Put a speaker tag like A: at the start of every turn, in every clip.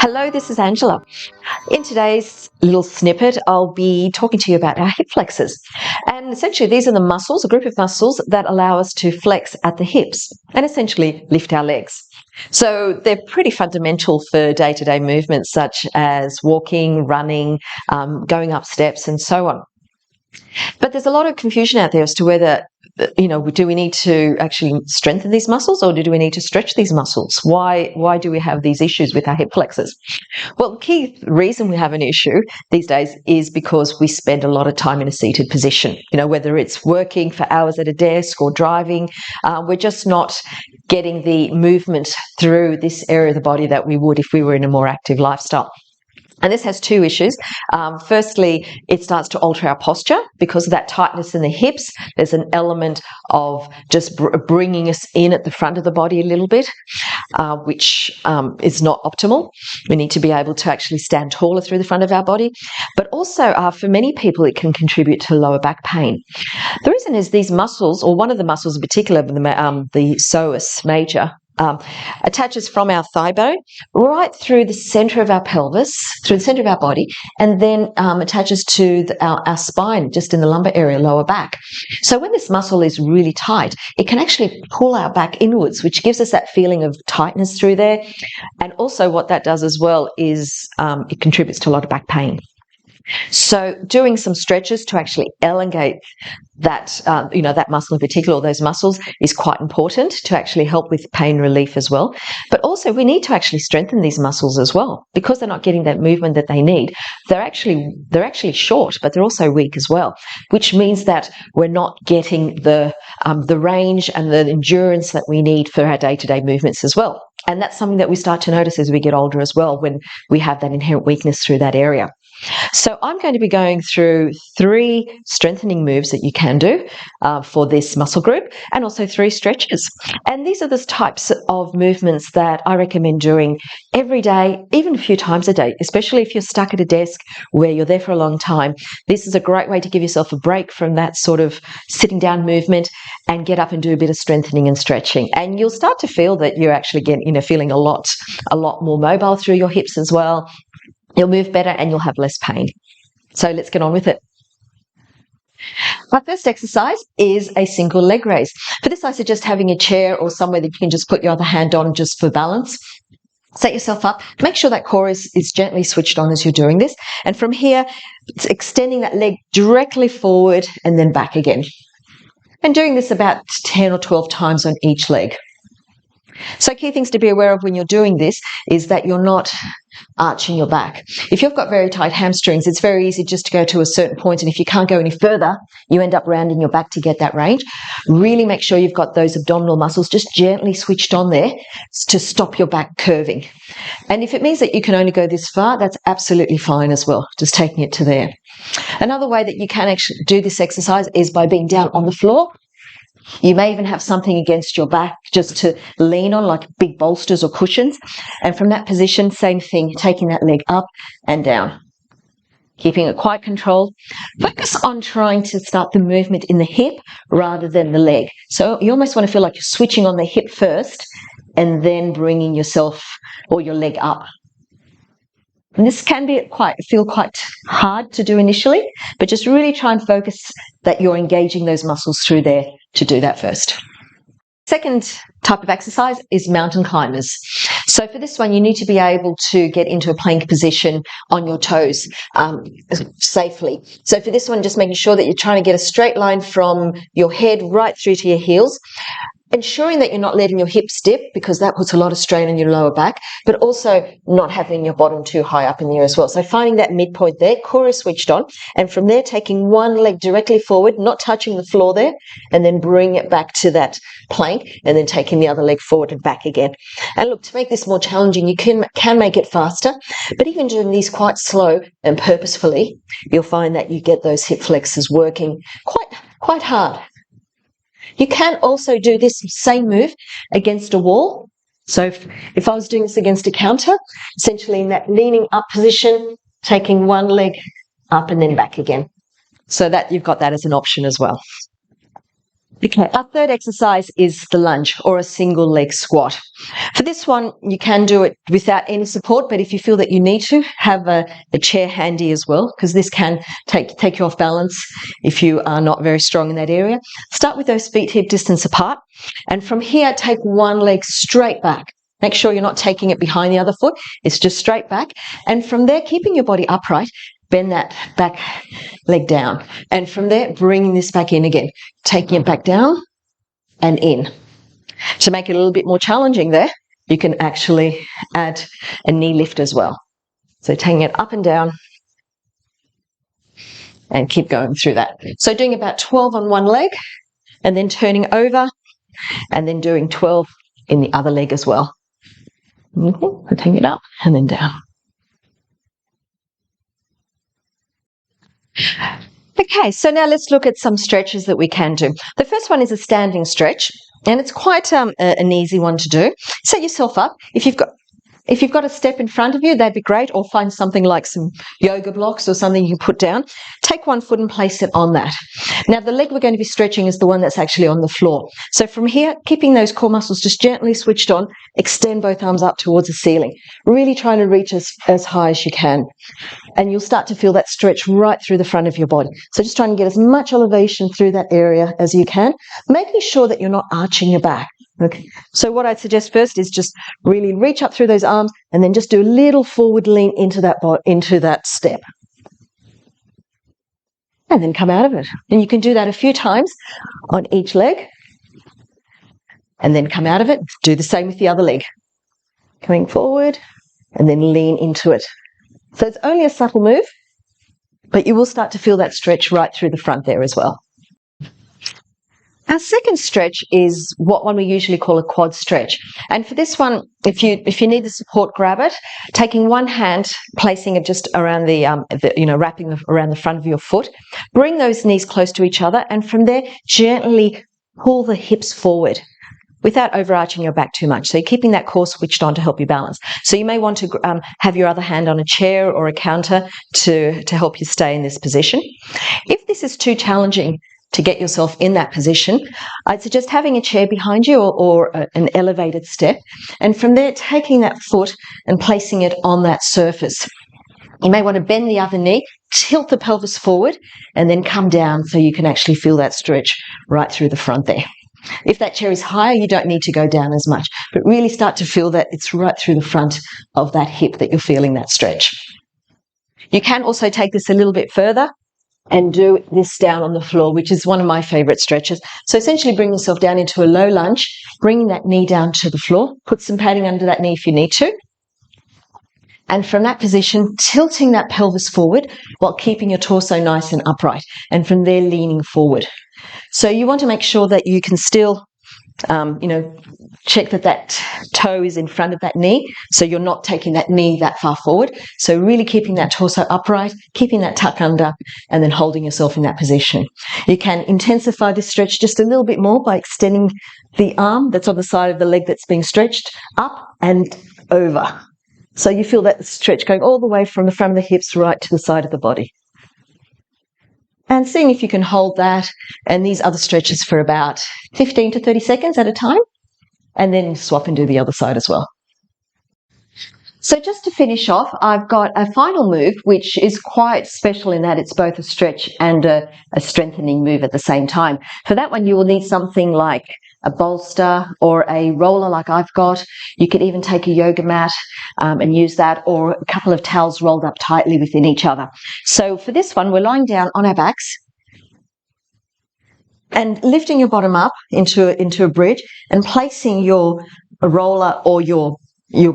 A: Hello, this is Angela. In today's little snippet, I'll be talking to you about our hip flexors. And essentially, these are the muscles, a group of muscles that allow us to flex at the hips and essentially lift our legs. So they're pretty fundamental for day-to-day movements such as walking, running, going up steps and so on. But there's a lot of confusion out there as to whether, do we need to actually strengthen these muscles or do we need to stretch these muscles? Why do we have these issues with our hip flexors? Well, the key reason we have an issue these days is because we spend a lot of time in a seated position. Whether it's working for hours at a desk or driving, we're just not getting the movement through this area of the body that we would if we were in a more active lifestyle. And this has two issues. Firstly, it starts to alter our posture because of that tightness in the hips. There's an element of just bringing us in at the front of the body a little bit, which is not optimal. We need to be able to actually stand taller through the front of our body. But also, for many people, it can contribute to lower back pain. The reason is these muscles, or one of the muscles in particular, the psoas major, attaches from our thigh bone right through the center of our pelvis, through the center of our body, and then attaches to our spine, just in the lumbar area, lower back. So when this muscle is really tight, it can actually pull our back inwards, which gives us that feeling of tightness through there. And also what that does as well is it contributes to a lot of back pain. So doing some stretches to actually elongate that, that muscle in particular, or those muscles, is quite important to actually help with pain relief as well. But also we need to actually strengthen these muscles as well because they're not getting that movement that they need. They're actually short, but they're also weak as well, which means that we're not getting the range and the endurance that we need for our day-to-day movements as well. And that's something that we start to notice as we get older as well, when we have that inherent weakness through that area. So I'm going to be going through 3 strengthening moves that you can do for this muscle group, and also 3 stretches. And these are the types of movements that I recommend doing every day, even a few times a day, especially if you're stuck at a desk where you're there for a long time. This is a great way to give yourself a break from that sort of sitting down movement and get up and do a bit of strengthening and stretching. And you'll start to feel that you're actually feeling a lot more mobile through your hips as well. You'll move better and you'll have less pain. So let's get on with it. My first exercise is a single leg raise. For this, I suggest having a chair or somewhere that you can just put your other hand on just for balance. Set yourself up. Make sure that core is gently switched on as you're doing this. And from here, it's extending that leg directly forward and then back again. And doing this about 10 or 12 times on each leg. So key things to be aware of when you're doing this is that you're not arching your back. If you've got very tight hamstrings, it's very easy just to go to a certain point, and if you can't go any further, you end up rounding your back to get that range. Really make sure you've got those abdominal muscles just gently switched on there to stop your back curving. And if it means that you can only go this far, that's absolutely fine as well, just taking it to there. Another way that you can actually do this exercise is by being down on the floor. You may even have something against your back just to lean on, like big bolsters or cushions. And from that position, same thing, taking that leg up and down. Keeping it quite controlled. Focus on trying to start the movement in the hip rather than the leg. So you almost want to feel like you're switching on the hip first and then bringing yourself or your leg up. And this can feel quite hard to do initially, but just really try and focus that you're engaging those muscles through there to do that first. Second type of exercise is mountain climbers. So for this one, you need to be able to get into a plank position on your toes safely. So for this one, just making sure that you're trying to get a straight line from your head right through to your heels. Ensuring that you're not letting your hips dip, because that puts a lot of strain on your lower back, but also not having your bottom too high up in the air as well. So finding that midpoint there, core is switched on, and from there taking one leg directly forward, not touching the floor there, and then bring it back to that plank, and then taking the other leg forward and back again. And look, to make this more challenging, you can make it faster, but even doing these quite slow and purposefully, you'll find that you get those hip flexors working quite hard. You can also do this same move against a wall. So if I was doing this against a counter, essentially in that leaning up position, taking one leg up and then back again. So that you've got that as an option as well. Okay, our third exercise is the lunge or a single leg squat. For this one, you can do it without any support, but if you feel that you need to, have a chair handy as well, because this can take you off balance if you are not very strong in that area. Start with those feet hip distance apart, and from here, take one leg straight back. Make sure you're not taking it behind the other foot. It's just straight back. And from there, keeping your body upright, bend that back leg down. And from there, bringing this back in again, taking it back down and in. To make it a little bit more challenging there, you can actually add a knee lift as well. So taking it up and down and keep going through that. So doing about 12 on one leg and then turning over and then doing 12 in the other leg as well. So taking it up and then down. Okay, so now let's look at some stretches that we can do. The first one is a standing stretch, and it's quite an easy one to do. Set yourself up. If you've got a step in front of you, that'd be great, or find something like some yoga blocks or something you can put down. Take one foot and place it on that. Now, the leg we're going to be stretching is the one that's actually on the floor. So from here, keeping those core muscles just gently switched on, extend both arms up towards the ceiling. Really trying to reach as high as you can. And you'll start to feel that stretch right through the front of your body. So just trying to get as much elevation through that area as you can, making sure that you're not arching your back. Okay. So what I'd suggest first is just really reach up through those arms and then just do a little forward lean into that step. And then come out of it. And you can do that a few times on each leg. And then come out of it. Do the same with the other leg. Coming forward and then lean into it. So it's only a subtle move, but you will start to feel that stretch right through the front there as well. Our second stretch is what one we usually call a quad stretch. And for this one, if you need the support, grab it. Taking one hand, placing it just around wrapping around the front of your foot. Bring those knees close to each other, and from there, gently pull the hips forward without overarching your back too much. So you're keeping that core switched on to help you balance. So you may want to have your other hand on a chair or a counter to help you stay in this position. If this is too challenging to get yourself in that position, I'd suggest having a chair behind you or an elevated step. And from there, taking that foot and placing it on that surface. You may want to bend the other knee, tilt the pelvis forward, and then come down so you can actually feel that stretch right through the front there. If that chair is higher, you don't need to go down as much, but really start to feel that it's right through the front of that hip that you're feeling that stretch. You can also take this a little bit further and do this down on the floor, which is one of my favorite stretches. So essentially bring yourself down into a low lunge, bringing that knee down to the floor, put some padding under that knee if you need to. And from that position, tilting that pelvis forward while keeping your torso nice and upright. And from there, leaning forward. So you want to make sure that you can still, check that toe is in front of that knee. So you're not taking that knee that far forward. So really keeping that torso upright, keeping that tuck under, and then holding yourself in that position. You can intensify this stretch just a little bit more by extending the arm that's on the side of the leg that's being stretched up and over. So you feel that stretch going all the way from the front of the hips right to the side of the body. And seeing if you can hold that and these other stretches for about 15 to 30 seconds at a time, and then swap and do the other side as well. So just to finish off, I've got a final move, which is quite special in that it's both a stretch and a strengthening move at the same time. For that one, you will need something like a bolster or a roller like I've got. You could even take a yoga mat and use that, or a couple of towels rolled up tightly within each other. So for this one, we're lying down on our backs and lifting your bottom up into a bridge and placing your roller or your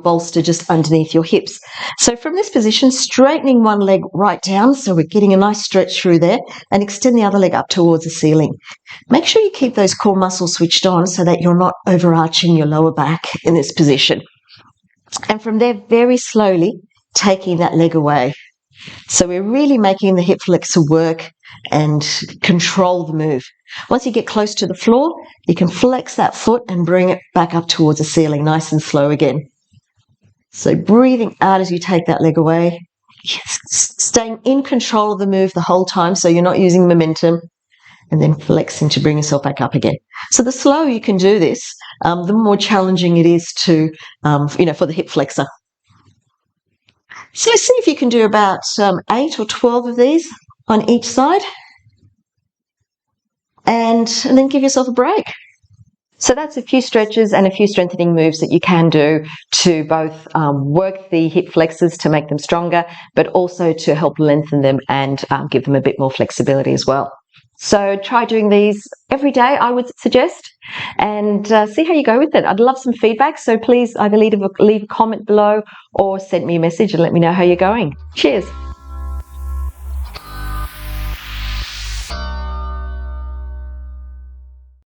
A: bolster just underneath your hips. So from this position, straightening one leg right down, so we're getting a nice stretch through there, and extend the other leg up towards the ceiling. Make sure you keep those core muscles switched on so that you're not overarching your lower back in this position. And from there, very slowly taking that leg away. So we're really making the hip flexor work and control the move. Once you get close to the floor, you can flex that foot and bring it back up towards the ceiling, nice and slow again. So breathing out as you take that leg away, staying in control of the move the whole time so you're not using momentum, and then flexing to bring yourself back up again. So the slower you can do this, the more challenging it is to, for the hip flexor. So see if you can do about 8 or 12 of these on each side, and then give yourself a break. So that's a few stretches and a few strengthening moves that you can do to both work the hip flexors to make them stronger, but also to help lengthen them and give them a bit more flexibility as well. So try doing these every day, I would suggest, and see how you go with it. I'd love some feedback, so please either leave a comment below or send me a message and let me know how you're going. Cheers.